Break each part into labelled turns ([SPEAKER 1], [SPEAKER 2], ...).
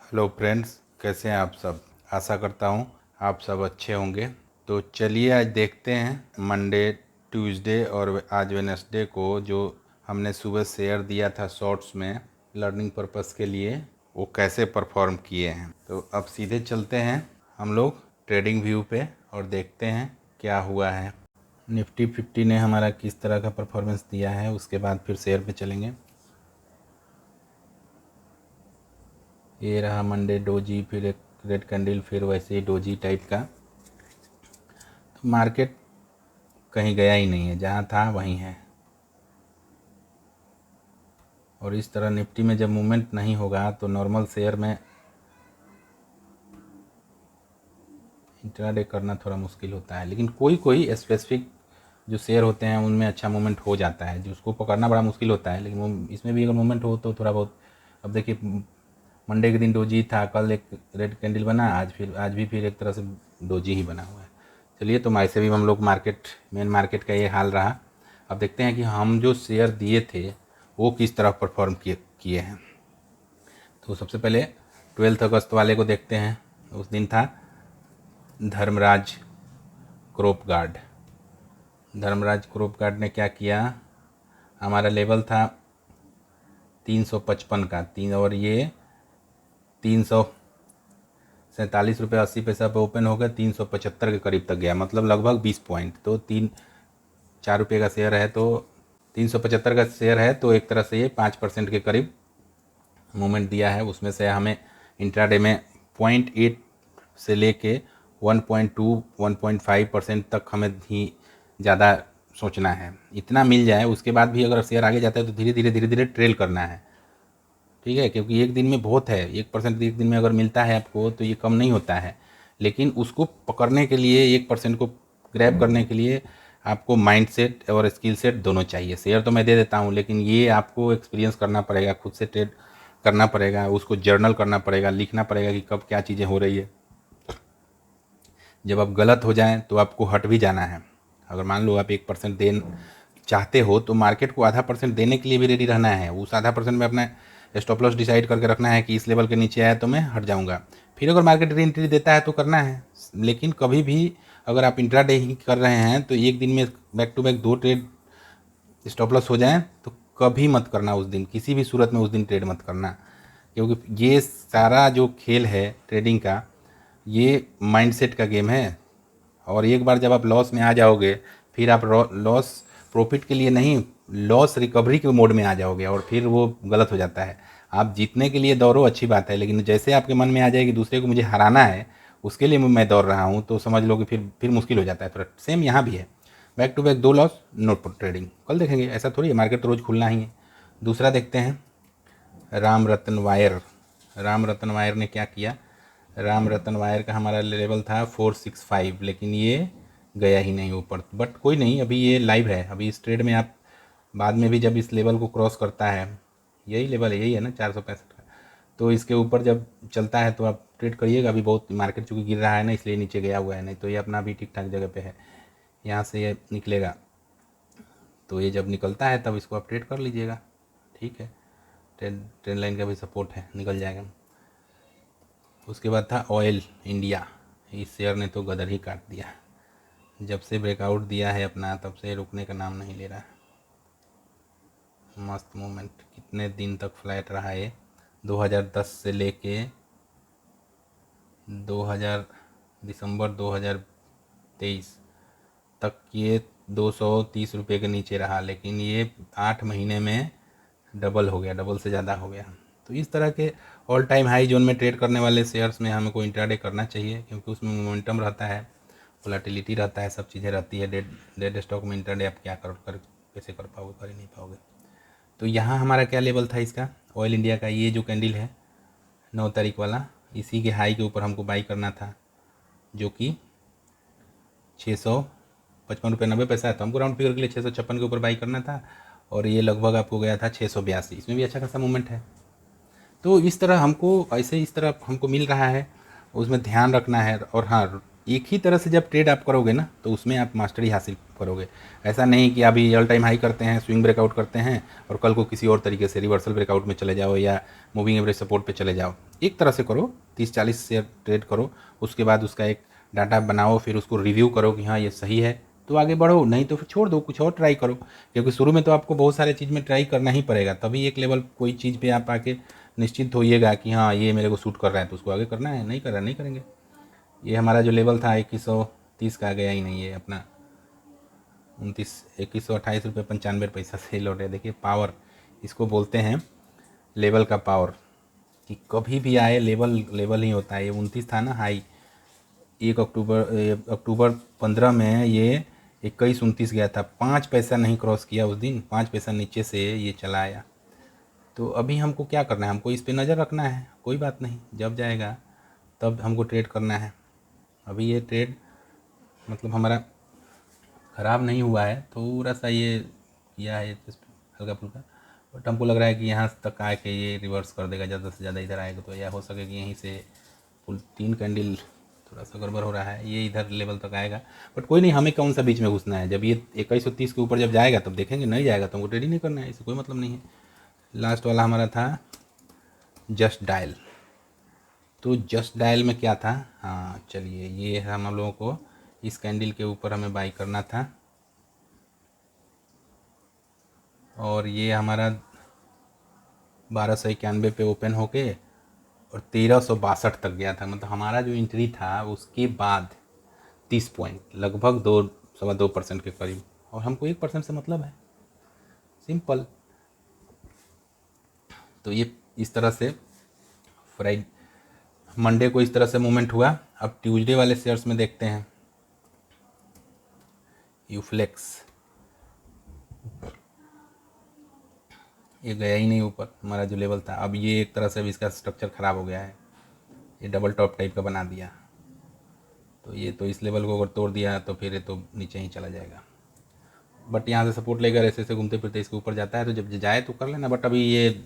[SPEAKER 1] Hello friends, कैसे हैं आप सब। आशा करता हूँ आप सब अच्छे होंगे। तो चलिए आज देखते हैं मंडे, ट्यूसडे और आज वेडनेसडे को जो हमने सुबह शेयर दिया था शॉर्ट्स में लर्निंग पर्पस के लिए, वो कैसे परफॉर्म किए हैं। तो अब सीधे चलते हैं हम लोग ट्रेडिंग व्यू पे और देखते हैं क्या हुआ है। निफ्टी 50 ने हमारा किस तरह का परफॉर्मेंस दिया है, उसके बाद फिर शेयर पे चलेंगे। ये रहा मंडे डोजी, फिर एक रेड कैंडल, फिर वैसे ही डोजी टाइप का। तो मार्केट कहीं गया ही नहीं है, जहाँ था वहीं है। और इस तरह निफ्टी में जब मूवमेंट नहीं होगा तो नॉर्मल शेयर में इंट्राडे करना थोड़ा मुश्किल होता है। लेकिन कोई कोई स्पेसिफिक जो शेयर होते हैं उनमें अच्छा मूवमेंट हो जाता है, जिसको पकड़ना बड़ा मुश्किल होता है। लेकिन वो इसमें भी अगर मूवमेंट हो तो थोड़ा बहुत। अब देखिए, मंडे के दिन डोजी था, कल एक रेड कैंडल बना, आज भी फिर एक तरह से डोजी ही बना हुआ है। चलिए, तो ऐसे भी हम लोग मेन मार्केट का ये हाल रहा। अब देखते हैं कि हम जो शेयर दिए थे वो किस तरह परफॉर्म किए हैं। तो सबसे पहले 12 अगस्त वाले को देखते हैं। उस दिन था Dharmraj crop guard. Dharmraj crop guard ने क्या किया, हमारा लेवल था 355 का और ये 347 रुपये 80 पैसा पे ओपन होकर 375 के करीब तक गया, मतलब लगभग 20 पॉइंट। तो 4 रुपये का शेयर है, तो 375 का शेयर है, तो एक तरह से ये 5% के करीब मूवमेंट दिया है। उसमें से हमें इंट्राडे में 0.8 से लेके 1.2 1.5% तक हमें ही ज़्यादा सोचना है। इतना मिल जाए, उसके बाद भी अगर शेयर आगे जाता है तो धीरे धीरे ट्रेल करना है, ठीक है। क्योंकि एक दिन में बहुत है, 1% एक दिन में अगर मिलता है आपको तो ये कम नहीं होता है। लेकिन उसको पकड़ने के लिए, 1% को ग्रैब करने के लिए आपको माइंड सेट और स्किल सेट दोनों चाहिए। शेयर तो मैं दे देता हूँ, लेकिन ये आपको एक्सपीरियंस करना पड़ेगा, खुद से ट्रेड करना पड़ेगा, उसको जर्नल करना पड़ेगा, लिखना पड़ेगा कि कब क्या चीज़ें हो रही है। जब आप गलत हो जाएं तो आपको हट भी जाना है। अगर मान लो आप 1% दे चाहते हो तो मार्केट को ½ % देने के लिए भी रेडी रहना है। उस ½% में अपना स्टॉप लॉस डिसाइड करके रखना है कि इस लेवल के नीचे आया तो मैं हट जाऊंगा। फिर अगर मार्केट री एंट्री देता है तो करना है। लेकिन कभी भी अगर आप इंट्राडे ही कर रहे हैं तो एक दिन में back to back 2 trade stop loss हो जाए तो कभी मत करना उस दिन, किसी भी सूरत में उस दिन ट्रेड मत करना। क्योंकि ये सारा जो खेल है ट्रेडिंग का, ये माइंडसेट का गेम है। और एक बार जब आप लॉस में आ जाओगे, फिर आप लॉस प्रॉफिट के लिए नहीं, लॉस रिकवरी के मोड में आ जाओगे और फिर वो गलत हो जाता है। आप जीतने के लिए दौड़ो, अच्छी बात है, लेकिन जैसे आपके मन में आ जाए कि दूसरे को मुझे हराना है, उसके लिए मैं दौड़ रहा हूँ, तो समझ लो कि फिर मुश्किल हो जाता है थोड़ा। सेम यहाँ भी है, back to back 2 loss, no trading. कल देखेंगे, ऐसा थोड़ी है, मार्केट तो रोज़ खुलना ही है। दूसरा देखते हैं राम रतन वायर। राम रतन वायर ने क्या किया, राम रतन वायर का हमारा लेवल था 465, लेकिन ये गया ही नहीं ऊपर। बट कोई नहीं, अभी ये लाइव है। अभी इस ट्रेड में आप बाद में भी जब इस लेवल को क्रॉस करता है, यही लेवल है, यही है ना 465 का, तो इसके ऊपर जब चलता है तो आप ट्रेड करिएगा। अभी बहुत मार्केट चूँकि गिर रहा है ना, इसलिए नीचे गया हुआ है, नहीं तो ये अपना भी ठीक ठाक जगह पे है। यहाँ से ये निकलेगा, तो ये जब निकलता है तब इसको आप ट्रेड कर लीजिएगा, ठीक है। ट्रेन लाइन का भी सपोर्ट है, निकल जाएगा। उसके बाद था ऑयल इंडिया। इस शेयर ने तो गदर ही काट दिया। जब से ब्रेकआउट दिया है अपना, तब से रुकने का नाम नहीं ले रहा। मस्त मूवमेंट, कितने दिन तक फ्लैट रहा है। 2010 से लेके 2000 दिसंबर 2023 तक ये 230 रुपये के नीचे रहा, लेकिन ये 8 महीने में डबल हो गया, डबल से ज़्यादा हो गया। तो इस तरह के ऑल टाइम हाई जोन में ट्रेड करने वाले शेयर्स में हमको इंट्राडे करना चाहिए, क्योंकि उसमें मोमेंटम रहता है, वोलेटिलिटी रहता है, सब चीज़ें रहती है। डेड स्टॉक में इंट्राडे आप क्या कैसे कर पाओगे, कर ही नहीं पाओगे। तो यहाँ हमारा क्या लेवल था इसका, ऑयल इंडिया का, ये जो कैंडल है 9 तारीख वाला, इसी के हाई के ऊपर हमको बाई करना था, जो कि 655 रुपये 90 पैसा है। तो हमको राउंड फिगर के लिए 656 के ऊपर बाई करना था, और ये लगभग आपको गया था 682। इसमें भी अच्छा खासा मूवमेंट है। तो इस तरह हमको मिल रहा है, उसमें ध्यान रखना है। और हाँ, एक ही तरह से जब ट्रेड आप करोगे ना तो उसमें आप मास्टरी हासिल करोगे। ऐसा नहीं कि अभी ऑल टाइम हाई करते हैं, स्विंग ब्रेकआउट करते हैं और कल को किसी और तरीके से रिवर्सल ब्रेकआउट में चले जाओ या मूविंग एवरेज सपोर्ट पे चले जाओ। एक तरह से करो, 30-40 शेयर ट्रेड करो, उसके बाद उसका एक डाटा बनाओ, फिर उसको रिव्यू करो कि हाँ ये सही है तो आगे बढ़ो, नहीं तो फिर छोड़ दो, कुछ और ट्राई करो। क्योंकि शुरू में तो आपको बहुत सारे चीज़ में ट्राई करना ही पड़ेगा, तभी एक लेवल कोई चीज़ पे आप आके निश्चित होइएगा कि हाँ ये मेरे को सूट कर रहा है तो उसको आगे करना है, नहीं कर रहा नहीं करेंगे। ये हमारा जो लेवल था 2130 का गया ही नहीं, ये अपना 2128 रुपये 95 पैसा से लौटे। देखिए पावर इसको बोलते हैं, लेवल का पावर, कि कभी भी आए लेवल लेवल ही होता है। ये 29 था ना हाई, 1 अक्टूबर 15 में ये 2129 गया था, 5 पैसा नहीं क्रॉस किया उस दिन, 5 पैसा नीचे से ये चला आया। तो अभी हमको क्या करना है, हमको इस पे नज़र रखना है, कोई बात नहीं, जब जाएगा तब हमको ट्रेड करना है। अभी ये ट्रेड मतलब हमारा ख़राब नहीं हुआ है, थोड़ा सा ये किया है हल्का फुल्का, बट हमको लग रहा है कि यहाँ तक आके ये रिवर्स कर देगा, ज़्यादा से ज़्यादा इधर आएगा तो यह हो सके कि यहीं से फुल 3 कैंडल थोड़ा सा गड़बड़ हो रहा है, ये इधर लेवल तक आएगा। बट कोई नहीं, हमें कौन सा बीच में घुसना है, जब ये 2130 के ऊपर जब जाएगा तब देखेंगे, नहीं जाएगा तो हमको ट्रेड ही नहीं करना है, इससे कोई मतलब नहीं है। लास्ट वाला हमारा था जस्ट डायल। तो जस्ट डायल में क्या था, हाँ चलिए ये हम लोगों को इस कैंडल के ऊपर हमें बाई करना था और ये हमारा 1291 पे ओपन होके और 1362 तक गया था। मतलब हमारा जो एंट्री था उसके बाद 30 पॉइंट, लगभग 2-2.25% के करीब, और हमको 1% से मतलब है, सिंपल। तो ये इस तरह से मंडे को इस तरह से मूवमेंट हुआ। अब ट्यूसडे वाले शेयर्स में देखते हैं। यूफ्लेक्स ये गया ही नहीं ऊपर, हमारा जो लेवल था। अब ये एक तरह से अब इसका स्ट्रक्चर ख़राब हो गया है, ये डबल टॉप टाइप का बना दिया, तो ये तो इस लेवल को अगर तोड़ दिया तो फिर ये तो नीचे ही चला जाएगा। बट यहाँ से सपोर्ट लेकर ऐसे ऐसे घूमते फिरते इसके ऊपर जाता है, तो जब जाए तो कर लेना। बट अभी ये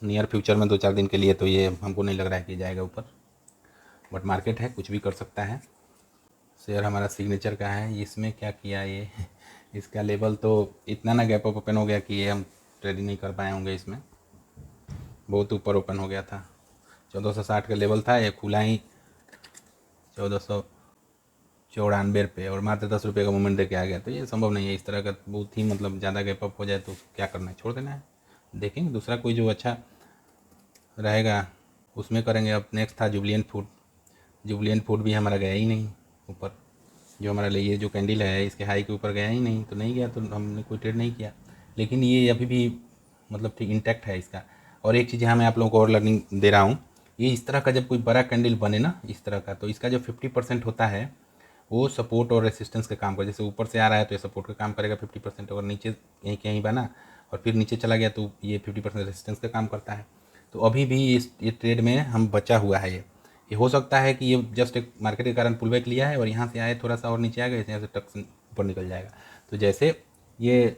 [SPEAKER 1] नियर फ्यूचर में 2-4 दिन के लिए तो ये हमको नहीं लग रहा है कि जाएगा ऊपर, बट मार्केट है, कुछ भी कर सकता है। शेयर हमारा सिग्नेचर का है, इसमें क्या किया ये इसका लेवल तो इतना ना गैप अप ओपन हो गया कि ये हम ट्रेडिंग नहीं कर पाए होंगे, इसमें बहुत ऊपर ओपन हो गया था। 1460 का लेवल था, ये खुला ही 1494 पे और मात्र 10 रुपये का मूवमेंट दे के आ गया। तो ये संभव नहीं है, इस तरह का बहुत ही मतलब ज़्यादा गैप अप हो जाए तो क्या करना है, छोड़ देना है, देखेंगे दूसरा कोई जो अच्छा रहेगा उसमें करेंगे। अब नेक्स्ट था जुबलियंट फूड। जुबलियंट फूड भी हमारा गया ही नहीं ऊपर, जो हमारा ये जो कैंडल है इसके हाई के ऊपर गया ही नहीं, तो नहीं गया तो हमने कोई ट्रेड नहीं किया। लेकिन ये अभी भी मतलब ठीक इंटैक्ट है इसका। और एक चीज़ यहाँ मैं आप लोगों को और लर्निंग दे रहा हूँ, ये इस तरह का जब कोई बड़ा कैंडल बने ना इस तरह का, तो इसका जो 50% होता है वो सपोर्ट और रेसिस्टेंस का काम करे। जैसे ऊपर से आ रहा है तो ये सपोर्ट का काम करेगा 50%, अगर नीचे कहीं कहीं बना और फिर नीचे चला गया तो ये 50% रेसिस्टेंस का काम करता है। तो अभी भी ये ट्रेड में हम बचा हुआ है। ये हो सकता है कि ये जस्ट एक मार्केट के कारण पुल बैक लिया है और यहाँ से आए थोड़ा सा और नीचे आ गए, यहाँ से टक से ऊपर निकल जाएगा। तो जैसे ये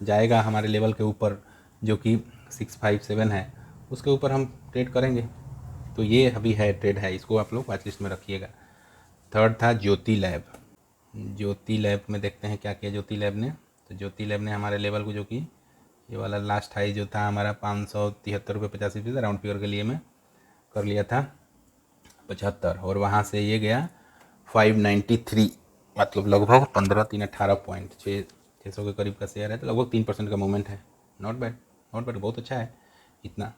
[SPEAKER 1] जाएगा हमारे लेवल के ऊपर जो कि 657 है, उसके ऊपर हम ट्रेड करेंगे। तो ये अभी है ट्रेड है, इसको आप लोग वॉच लिस्ट में रखिएगा। थर्ड था ज्योति लैब। ज्योति लैब में देखते हैं क्या किया ज्योति लैब ने। तो ज्योति लैब ने हमारे लेवल को, जो कि ये वाला लास्ट हाई जो था हमारा 573 रुपये 85 पैसे राउंड फिगर के लिए मैं कर लिया था 75, और वहाँ से ये गया 593, मतलब लगभग 15-3-18 पॉइंट, 600 के करीब का शेयर है, तो लगभग 3% का मूवमेंट है। नॉट बैड, नॉट बैड, बहुत अच्छा है इतना।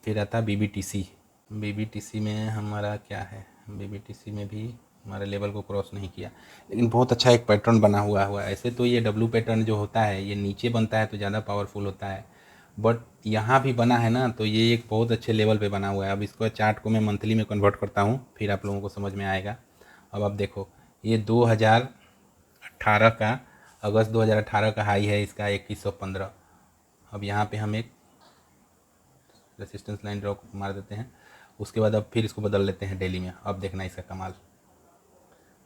[SPEAKER 1] फिर आता BBTC। BBTC में हमारा क्या है, BBTC में भी हमारे लेवल को क्रॉस नहीं किया, लेकिन बहुत अच्छा एक पैटर्न बना हुआ है। ऐसे तो ये डब्लू पैटर्न जो होता है ये नीचे बनता है तो ज़्यादा पावरफुल होता है, बट यहाँ भी बना है ना तो ये एक बहुत अच्छे लेवल पे बना हुआ है। अब इसको चार्ट को मैं मंथली में कन्वर्ट करता हूँ, फिर आप लोगों को समझ में आएगा। अब आप देखो, ये 2018 का, अगस्त 2018 का हाई है इसका 2115। अब यहाँ पे हम एक रेसिस्टेंस लाइन ड्रॉ मार देते हैं, उसके बाद अब फिर इसको बदल लेते हैं डेली में। अब देखना इसका कमाल,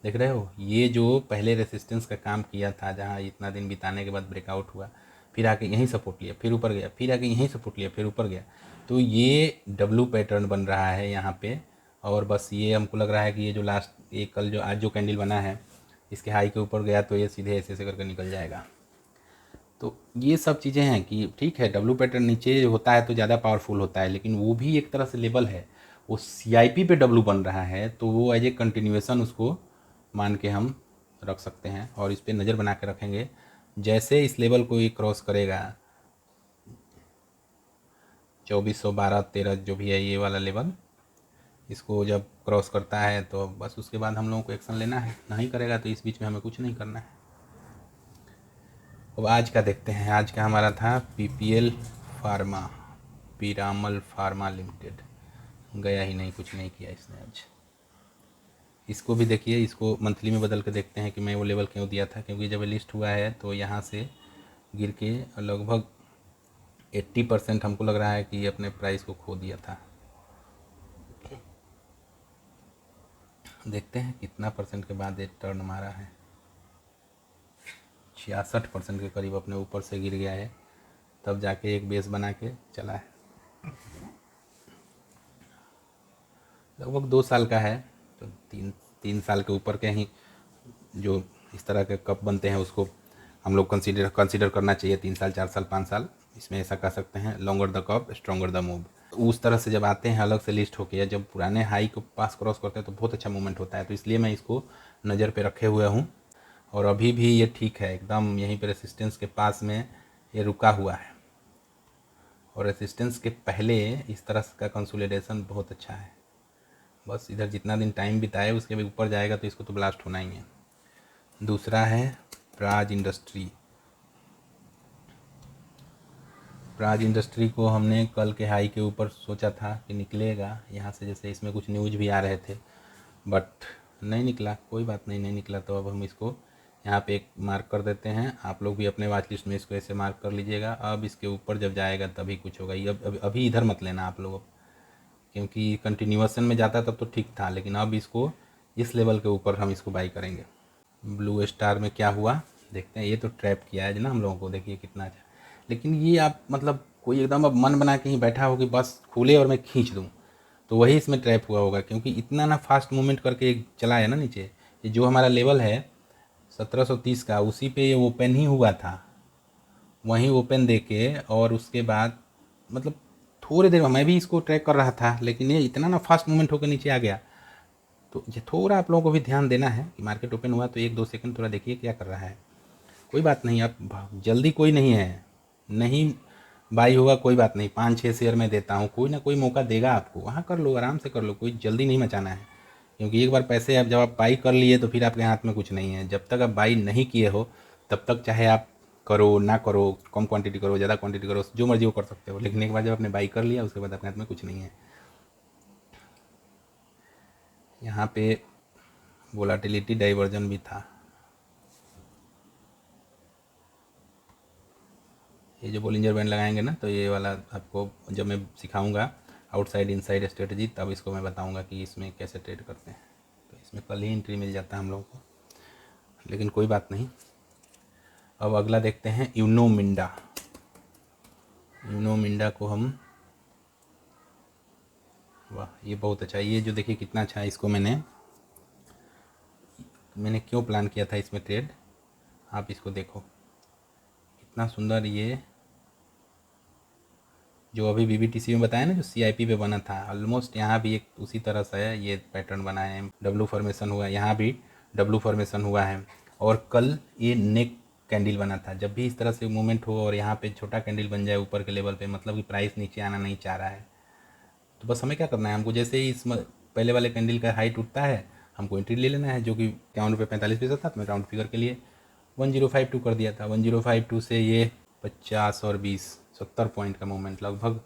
[SPEAKER 1] देख रहे हो, ये जो पहले रेसिस्टेंस का काम किया था, जहाँ इतना दिन बिताने के बाद ब्रेकआउट हुआ, फिर आके यहीं सपोर्ट लिया, फिर ऊपर गया, फिर आके यहीं सपोर्ट लिया, फिर ऊपर गया, तो ये डब्लू पैटर्न बन रहा है यहाँ पे। और बस ये हमको लग रहा है कि ये जो लास्ट ये कल जो आज जो कैंडल बना है इसके हाई के ऊपर गया तो ये सीधे ऐसे ऐसे करके निकल जाएगा। तो ये सब चीज़ें हैं कि ठीक है डब्लू पैटर्न नीचे होता है तो ज़्यादा पावरफुल होता है, लेकिन वो भी एक तरह से लेवल है। वो सीआईपी पे डब्लू बन रहा है तो वो एज ए कंटिन्यूएशन उसको मान के हम रख सकते हैं और इस पर नज़र बना के रखेंगे। जैसे इस लेवल को ये क्रॉस करेगा 2412-13 जो भी है ये वाला लेवल, इसको जब क्रॉस करता है तो बस उसके बाद हम लोगों को एक्शन लेना है, नहीं करेगा तो इस बीच में हमें कुछ नहीं करना है। अब आज का देखते हैं। आज का हमारा था PPL pharma, Piramal pharma limited, गया ही नहीं, कुछ नहीं किया इसने आज। इसको भी देखिए, इसको मंथली में बदल के देखते हैं कि मैं वो लेवल क्यों दिया था, क्योंकि जब लिस्ट हुआ है तो यहाँ से गिर के लगभग 80% हमको लग रहा है कि ये अपने प्राइस को खो दिया था। देखते हैं कितना परसेंट के बाद ये टर्न मारा है। 66% के करीब अपने ऊपर से गिर गया है, तब जाके एक बेस बना के चला है। लगभग 2 साल का है, तो तीन साल के ऊपर के ही जो इस तरह के कप बनते हैं उसको हम लोग कंसीडर करना चाहिए। 3 साल 4 साल 5 साल, इसमें ऐसा कह सकते हैं longer the cup stronger the move. उस तरह से जब आते हैं अलग से लिस्ट होके, या जब पुराने हाई को पास क्रॉस करते हैं तो बहुत अच्छा मूवमेंट होता है। तो इसलिए मैं इसको नज़र पे रखे हुए हूँ और अभी भी ये ठीक है, एकदम यहीं पे रेसिस्टेंस के पास में ये रुका हुआ है। और रेसिस्टेंस के पहले इस तरह का कंसोलिडेशन बहुत अच्छा है। बस इधर जितना दिन टाइम बिताए उसके भी ऊपर जाएगा तो इसको तो ब्लास्ट होना ही है। दूसरा है प्राज इंडस्ट्री। प्राज इंडस्ट्री को हमने कल के हाई के ऊपर सोचा था कि निकलेगा यहाँ से, जैसे इसमें कुछ न्यूज़ भी आ रहे थे, बट नहीं निकला। कोई बात नहीं, नहीं निकला तो अब हम इसको यहाँ पे एक मार्क कर देते हैं। आप लोग भी अपने वॉच लिस्ट में इसको ऐसे मार्क कर लीजिएगा। अब इसके ऊपर जब जाएगा तभी कुछ होगा। ये अभी इधर मत लेना आप लोग, क्योंकि कंटिन्यूएशन में जाता तब तो ठीक था, लेकिन अब इसको इस लेवल के ऊपर हम इसको बाई करेंगे। ब्लू स्टार में क्या हुआ देखते हैं। ये तो ट्रैप किया है ना हम लोगों को, देखिए कितना अच्छा। लेकिन ये आप मतलब कोई एकदम अब मन बना के ही बैठा हो कि बस खुले और मैं खींच दूँ, तो वही इसमें ट्रैप हुआ होगा, क्योंकि इतना ना फास्ट मूवमेंट करके चला है ना नीचे। ये जो हमारा लेवल है 1730 का, उसी पे ये ओपन ही हुआ था, वहीं ओपन दे के और उसके बाद मतलब थोड़ी देर में मैं भी इसको ट्रैक कर रहा था, लेकिन ये इतना ना फास्ट मूवमेंट होकर नीचे आ गया। तो ये थोड़ा आप लोगों को भी ध्यान देना है कि मार्केट ओपन हुआ तो 1-2 सेकंड थोड़ा देखिए क्या कर रहा है। कोई बात नहीं, आप जल्दी कोई नहीं है, नहीं बाई होगा कोई बात नहीं, 5-6 शेयर मैं देता हूँ, कोई ना कोई मौका देगा आपको, वहाँ कर लो, आराम से कर लो, कोई जल्दी नहीं मचाना है। क्योंकि एक बार पैसे जब आप बाई कर लिए तो फिर आपके हाथ में कुछ नहीं है। जब तक आप बाई नहीं किए हो तब तक चाहे आप करो ना करो, कम क्वांटिटी करो ज़्यादा क्वांटिटी करो, जो मर्जी वो कर सकते हो, लेकिन एक बार जब आपने बाई कर लिया उसके बाद अपने हाथ में कुछ नहीं है। यहाँ पे वोलाटिलिटी डाइवर्जन भी था। ये जो बोलिंजर बैंड लगाएंगे ना, तो ये वाला आपको जब मैं सिखाऊंगा आउटसाइड इनसाइड स्ट्रेटजी, तब इसको मैं बताऊंगा कि इसमें कैसे ट्रेड करते हैं। तो इसमें कल ही एंट्री मिल जाता है हम लोगों को, लेकिन कोई बात नहीं। अब अगला देखते हैं यूनो मिंडा। यूनो मिंडा को हम, वाह ये बहुत अच्छा है। ये जो देखिए कितना अच्छा है, इसको मैंने क्यों प्लान किया था इसमें ट्रेड, आप इसको देखो कितना सुंदर। ये जो अभी बीबीटीसी में बताया ना, जो सीआईपी पे बना था, ऑलमोस्ट यहाँ भी एक उसी तरह से है, ये पैटर्न बना है। डब्लू फॉर्मेशन हुआ है, यहाँ भी डब्लू फॉर्मेशन हुआ है। और कल ये नेक कैंडल बना था। जब भी इस तरह से मूवमेंट हो और यहाँ पे छोटा कैंडल बन जाए ऊपर के लेवल पे, मतलब कि प्राइस नीचे आना नहीं चाह रहा है, तो बस हमें क्या करना है, हमको जैसे ही इस पहले वाले कैंडल का हाई टूटता है हमको एंट्री ले लेना है, जो कि ₹51.45 था। तो मैं राउंड फिगर के लिए 1052 कर दिया था। 1052 से ये 50 और 20 70 पॉइंट का मूवमेंट, लगभग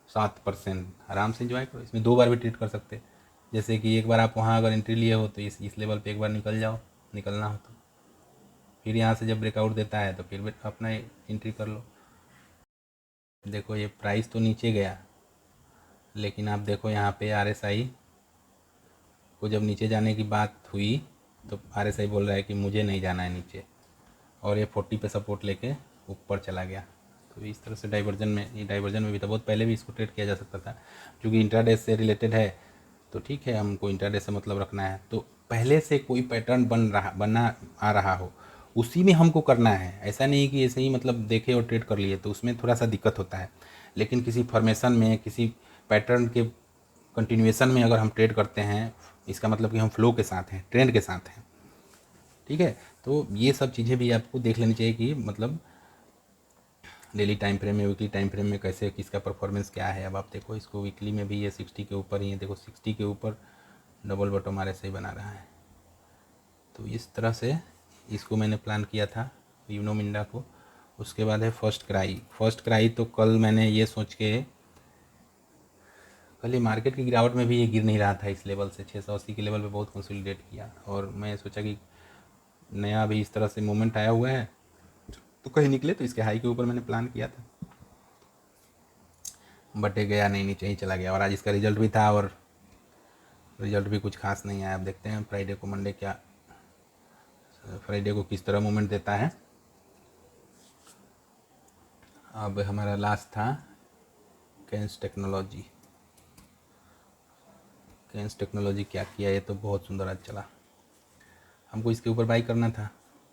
[SPEAKER 1] 7%। आराम से इंजॉय करो। इसमें 2 बार भी ट्रेड कर सकते हैं। जैसे कि एक बार आप वहाँ अगर एंट्री लिए हो तो इस लेवल पे एक बार निकल जाओ, निकलना हो तो फिर यहाँ से जब ब्रेकआउट देता है तो फिर अपना एंट्री कर लो। देखो ये प्राइस तो नीचे गया, लेकिन आप देखो यहाँ पे RSI को जब नीचे जाने की बात हुई तो RSI बोल रहा है कि मुझे नहीं जाना है नीचे, और ये 40 पे सपोर्ट लेके ऊपर चला गया। तो इस तरह से डाइवर्जन में भी था, बहुत पहले भी इसको ट्रेड किया जा सकता था। क्योंकि इंट्राडे से रिलेटेड है तो ठीक है, हमको इंटरडे से मतलब रखना है। तो पहले से कोई पैटर्न बना आ रहा हो, उसी में हमको करना है। ऐसा नहीं कि ऐसे ही मतलब देखे और ट्रेड कर लिए, तो उसमें थोड़ा सा दिक्कत होता है। लेकिन किसी फॉर्मेशन में, किसी पैटर्न के कंटिन्यूएशन में अगर हम ट्रेड करते हैं, इसका मतलब कि हम फ्लो के साथ हैं, ट्रेंड के साथ हैं। ठीक है, तो ये सब चीज़ें भी आपको देख लेनी चाहिए कि मतलब डेली टाइम फ्रेम में, वीकली टाइम फ्रेम में कैसे किसका परफॉर्मेंस क्या है। अब आप देखो इसको वीकली में भी ये 60 के ऊपर ही है, देखो 60 के ऊपर डबल बॉटम हमारे से ही बना रहा है। तो इस तरह से इसको मैंने प्लान किया था यूनो मिंडा को। उसके बाद है फर्स्ट क्राई। तो कल मैंने ये सोच के, कल ये मार्केट की गिरावट में भी ये गिर नहीं रहा था इस लेवल से, 680 के लेवल पे बहुत कंसोलिडेट किया। और मैं सोचा कि नया भी इस तरह से मूवमेंट आया हुआ है तो कहीं निकले, तो इसके हाई के ऊपर मैंने प्लान किया था, बट ये गया नहीं, नीचे ही चला गया। और आज इसका रिजल्ट भी था और रिजल्ट भी कुछ खास नहीं आया। अब देखते हैं फ्राइडे को किस तरह मूवमेंट देता है। अब हमारा लास्ट था कैंस टेक्नोलॉजी क्या किया, ये तो बहुत सुंदर आज चला। हमको इसके ऊपर बाई करना था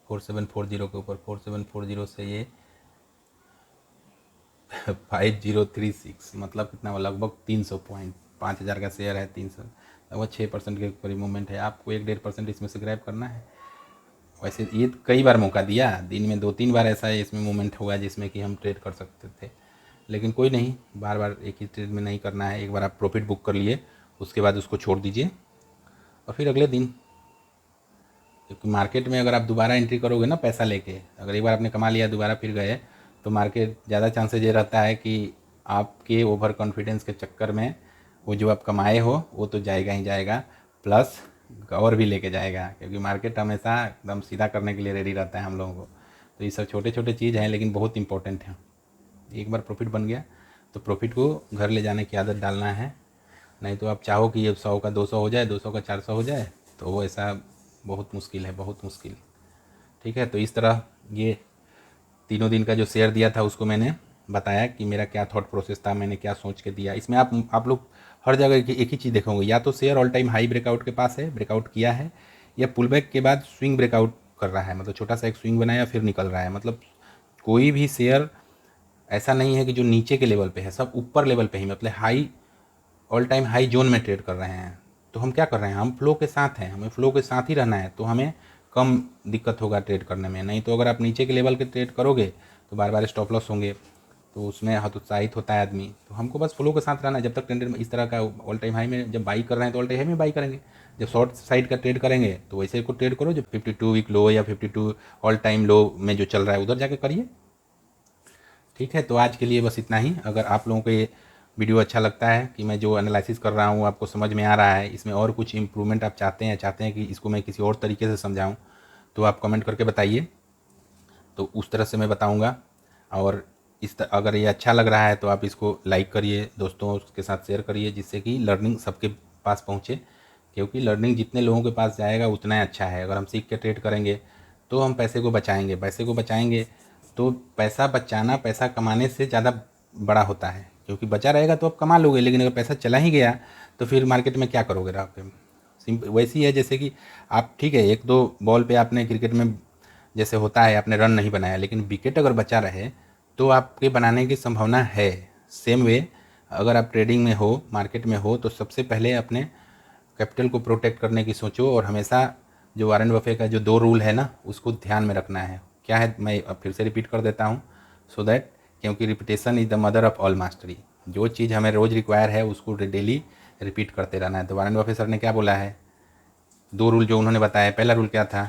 [SPEAKER 1] 4740 के ऊपर। 4740 से ये 5036, मतलब कितना हुआ, लगभग 300 पॉइंट। 5000 का शेयर है, 300, लगभग 6% के करीब मूवमेंट है। आपको 1-1.5% इसमें से ग्रैब करना है। वैसे ये कई बार मौका दिया, दिन में 2-3 बार ऐसा इसमें मूवमेंट हुआ जिसमें कि हम ट्रेड कर सकते थे, लेकिन कोई नहीं, बार बार एक ही ट्रेड में नहीं करना है। एक बार आप प्रॉफिट बुक कर लिए, उसके बाद उसको छोड़ दीजिए और फिर अगले दिन, क्योंकि मार्केट में अगर आप दोबारा एंट्री करोगे ना पैसा लेके, अगर एक बार आपने कमा लिया दोबारा फिर गए, तो मार्केट ज़्यादा चांसेज ये रहता है कि आपके ओवर कॉन्फिडेंस के चक्कर में वो जो आप कमाए हो वो तो जाएगा ही जाएगा, प्लस और भी लेके जाएगा, क्योंकि मार्केट हमेशा एकदम सीधा करने के लिए रेडी रहता है हम लोगों को। तो ये सब छोटे छोटे चीज़ हैं लेकिन बहुत इंपॉर्टेंट हैं। एक बार प्रॉफिट बन गया तो प्रॉफिट को घर ले जाने की आदत डालना है। नहीं तो आप चाहो कि ये 100 का 200 हो जाए, 200 का 400 हो जाए, तो वो ऐसा बहुत मुश्किल है, बहुत मुश्किल। ठीक है, तो इस तरह ये तीनों दिन का जो शेयर दिया था उसको मैंने बताया कि मेरा क्या थॉट प्रोसेस था, मैंने क्या सोच के दिया। इसमें आप लोग हर जगह एक ही चीज़ देखोगे, या तो share all time high breakout के पास है, ब्रेकआउट किया है, या पुल बैक के बाद स्विंग ब्रेकआउट कर रहा है, मतलब छोटा सा एक स्विंग बनाया फिर निकल रहा है। मतलब कोई भी शेयर ऐसा नहीं है कि जो नीचे के लेवल पे है, सब ऊपर लेवल पे ही, मतलब high, all time high zone में ट्रेड कर रहे हैं। तो हम क्या कर रहे हैं, हम फ्लो के साथ हैं, हमें फ्लो के साथ ही रहना है, तो हमें कम दिक्कत होगा ट्रेड करने में। नहीं तो अगर आप नीचे के लेवल के ट्रेड करोगे तो बार बार स्टॉप लॉस होंगे, तो उसमें हतोत्साहित होता है आदमी। तो हमको बस फ्लो के साथ रहना है। जब तक ट्रेंड इस तरह का ऑल टाइम हाई में जब बाई कर रहे हैं तो ऑल टाइम हाई में बाई करेंगे। जब शॉर्ट साइड का ट्रेड करेंगे तो वैसे को ट्रेड करो, जब 52 वीक लो या 52 ऑल टाइम लो में जो चल रहा है उधर जाके करिए। ठीक है, तो आज के लिए बस इतना ही। अगर आप लोगों को ये वीडियो अच्छा लगता है कि मैं जो एनालिसिस कर रहा हूँ आपको समझ में आ रहा है, इसमें और कुछ इम्प्रूवमेंट आप चाहते हैं कि इसको मैं किसी और तरीके से समझाऊँ, तो आप कमेंट करके बताइए, तो उस तरह से मैं बताऊँगा। और अगर ये अच्छा लग रहा है तो आप इसको लाइक करिए, दोस्तों के साथ शेयर करिए, जिससे कि लर्निंग सबके पास पहुँचे, क्योंकि लर्निंग जितने लोगों के पास जाएगा उतना ही अच्छा है। अगर हम सीख के ट्रेड करेंगे तो हम पैसे को बचाएंगे तो पैसा बचाना पैसा कमाने से ज़्यादा बड़ा होता है, क्योंकि बचा रहेगा तो आप कमा लोगे, लेकिन अगर पैसा चला ही गया तो फिर मार्केट में क्या करोगे रह के। वैसी है जैसे कि आप, ठीक है, 1-2 बॉल पे आपने क्रिकेट में जैसे होता है आपने रन नहीं बनाया, लेकिन विकेट अगर बचा रहे तो आपके बनाने की संभावना है। सेम वे अगर आप ट्रेडिंग में हो, मार्केट में हो, तो सबसे पहले अपने कैपिटल को प्रोटेक्ट करने की सोचो, और हमेशा जो वॉरेन बफे का जो 2 रूल है ना उसको ध्यान में रखना है। क्या है, मैं अब फिर से रिपीट कर देता हूँ, सो दैट, क्योंकि repetition is the mother of all mastery. जो चीज़ हमें रोज़ रिक्वायर है उसको डेली रिपीट करते रहना है। तो वॉरेन बफे सर ने क्या बोला है, 2 रूल जो उन्होंने बताया, पहला रूल क्या था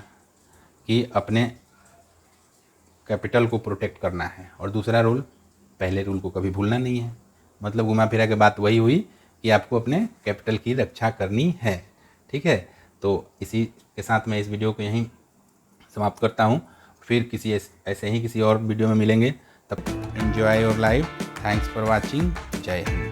[SPEAKER 1] कि अपने कैपिटल को प्रोटेक्ट करना है, और दूसरा रूल, पहले रूल को कभी भूलना नहीं है। मतलब घुमा फिरा के बात वही हुई कि आपको अपने कैपिटल की रक्षा करनी है। ठीक है, तो इसी के साथ मैं इस वीडियो को यहीं समाप्त करता हूँ। फिर किसी ऐसे ही किसी और वीडियो में मिलेंगे, तब enjoy your life. Thanks for watching. जय हिंद।